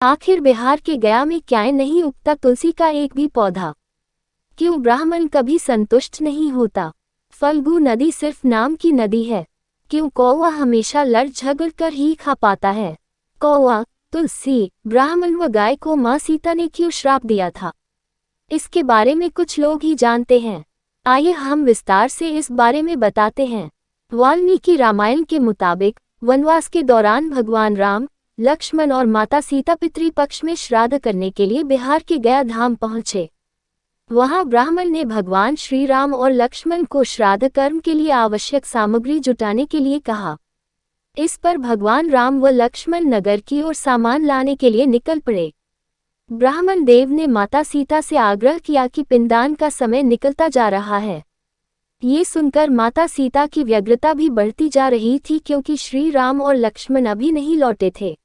आखिर बिहार के गया में क्यों नहीं उगता तुलसी का एक भी पौधा? क्यों ब्राह्मण कभी संतुष्ट नहीं होता? फल्गु नदी सिर्फ नाम की नदी है। क्यों कौवा हमेशा लड़ झगड़ कर ही खा पाता है? कौवा, तुलसी, ब्राह्मण व गाय को माँ सीता ने क्यों श्राप दिया था? इसके बारे में कुछ लोग ही जानते हैं। आइए हम विस्तार से इस बारे में बताते हैं। वाल्मीकि रामायण के मुताबिक वनवास के दौरान भगवान राम, लक्ष्मण और माता सीता पितृपक्ष में श्राद्ध करने के लिए बिहार के गया धाम पहुंचे। वहां ब्राह्मण ने भगवान श्री राम और लक्ष्मण को श्राद्ध कर्म के लिए आवश्यक सामग्री जुटाने के लिए कहा। इस पर भगवान राम व लक्ष्मण नगर की ओर सामान लाने के लिए निकल पड़े। ब्राह्मण देव ने माता सीता से आग्रह किया कि पिंडदान का समय निकलता जा रहा है। ये सुनकर माता सीता की व्यग्रता भी बढ़ती जा रही थी, क्योंकि श्री राम और लक्ष्मण अभी नहीं लौटे थे।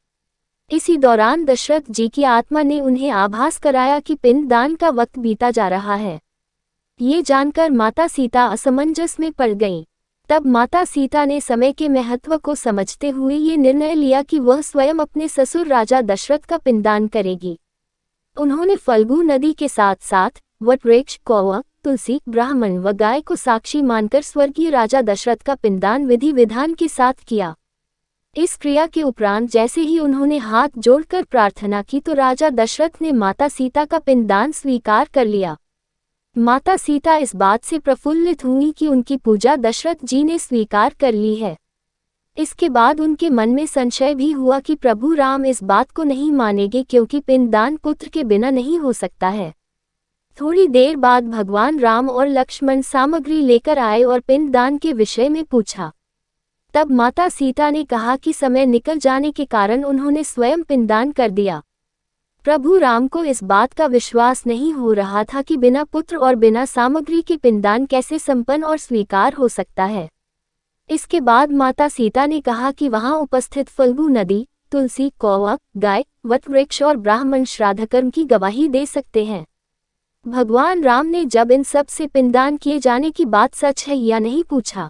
इसी दौरान दशरथ जी की आत्मा ने उन्हें आभास कराया कि पिंडदान का वक्त बीता जा रहा है। ये जानकर माता सीता असमंजस में पड़ गईं। तब माता सीता ने समय के महत्व को समझते हुए ये निर्णय लिया कि वह स्वयं अपने ससुर राजा दशरथ का पिंडदान करेगी। उन्होंने फल्गु नदी के साथ साथ वटवृक्ष, कौवा, तुलसी, ब्राह्मण व गाय को साक्षी मानकर स्वर्गीय राजा दशरथ का पिंडदान विधि विधान के साथ किया। इस क्रिया के उपरांत जैसे ही उन्होंने हाथ जोड़कर प्रार्थना की तो राजा दशरथ ने माता सीता का पिंडदान स्वीकार कर लिया। माता सीता इस बात से प्रफुल्लित हुई कि उनकी पूजा दशरथ जी ने स्वीकार कर ली है। इसके बाद उनके मन में संशय भी हुआ कि प्रभु राम इस बात को नहीं मानेंगे, क्योंकि पिंडदान पुत्र के बिना नहीं हो सकता है। थोड़ी देर बाद भगवान राम और लक्ष्मण सामग्री लेकर आए और पिंडदान के विषय में पूछा। तब माता सीता ने कहा कि समय निकल जाने के कारण उन्होंने स्वयं पिंडदान कर दिया। प्रभु राम को इस बात का विश्वास नहीं हो रहा था कि बिना पुत्र और बिना सामग्री के पिंडदान कैसे संपन्न और स्वीकार हो सकता है। इसके बाद माता सीता ने कहा कि वहां उपस्थित फल्गु नदी, तुलसी, कौवा, गाय, वटवृक्ष और ब्राह्मण श्राद्ध कर्म की गवाही दे सकते हैं। भगवान राम ने जब इन सब से पिंडदान किए जाने की बात सच है या नहीं पूछा,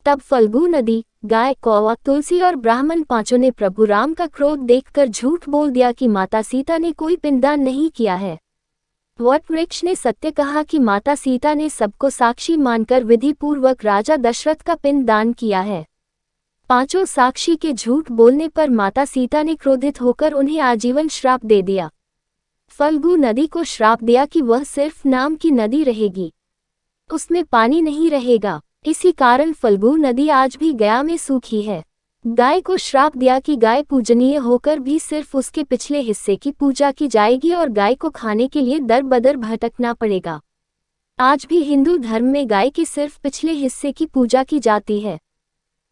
तब फल्गु नदी, गाय, कौवा, तुलसी और ब्राह्मण पांचों ने प्रभु राम का क्रोध देखकर झूठ बोल दिया कि माता सीता ने कोई पिंडदान नहीं किया है। वटवृक्ष ने सत्य कहा कि माता सीता ने सबको साक्षी मानकर विधि पूर्वक राजा दशरथ का पिंडदान किया है। पांचों साक्षी के झूठ बोलने पर माता सीता ने क्रोधित होकर उन्हें आजीवन श्राप दे दिया। फल्गु नदी को श्राप दिया कि वह सिर्फ नाम की नदी रहेगी, उसमें पानी नहीं रहेगा। इसी कारण फल्गु नदी आज भी गया में सूखी है। गाय को श्राप दिया कि गाय पूजनीय होकर भी सिर्फ उसके पिछले हिस्से की पूजा की जाएगी और गाय को खाने के लिए दर बदर भटकना पड़ेगा। आज भी हिंदू धर्म में गाय के सिर्फ पिछले हिस्से की पूजा की जाती है।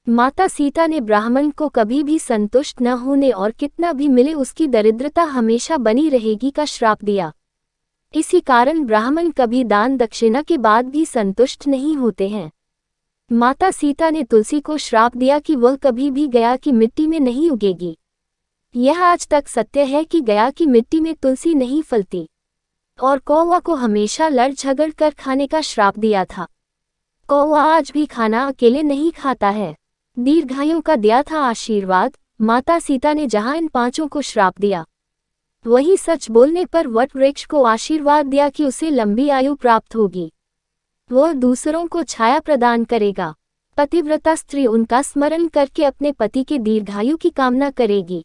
माता सीता ने ब्राह्मण को कभी भी संतुष्ट न होने और कितना भी मिले उसकी दरिद्रता हमेशा बनी रहेगी का श्राप दिया। इसी कारण ब्राह्मण कभी दान दक्षिणा के बाद भी संतुष्ट नहीं होते हैं। माता सीता ने तुलसी को श्राप दिया कि वह कभी भी गया की मिट्टी में नहीं उगेगी। यह आज तक सत्य है कि गया की मिट्टी में तुलसी नहीं फलती। और कौवा को हमेशा लड़ झगड़ कर खाने का श्राप दिया था। कौवा आज भी खाना अकेले नहीं खाता है। दीर्घायु का दिया था आशीर्वाद। माता सीता ने जहां इन पांचों को श्राप दिया, वहीं सच बोलने पर वटवृक्ष को आशीर्वाद दिया कि उसे लंबी आयु प्राप्त होगी। वह दूसरों को छाया प्रदान करेगा। पतिव्रता स्त्री उनका स्मरण करके अपने पति के दीर्घायु की कामना करेगी।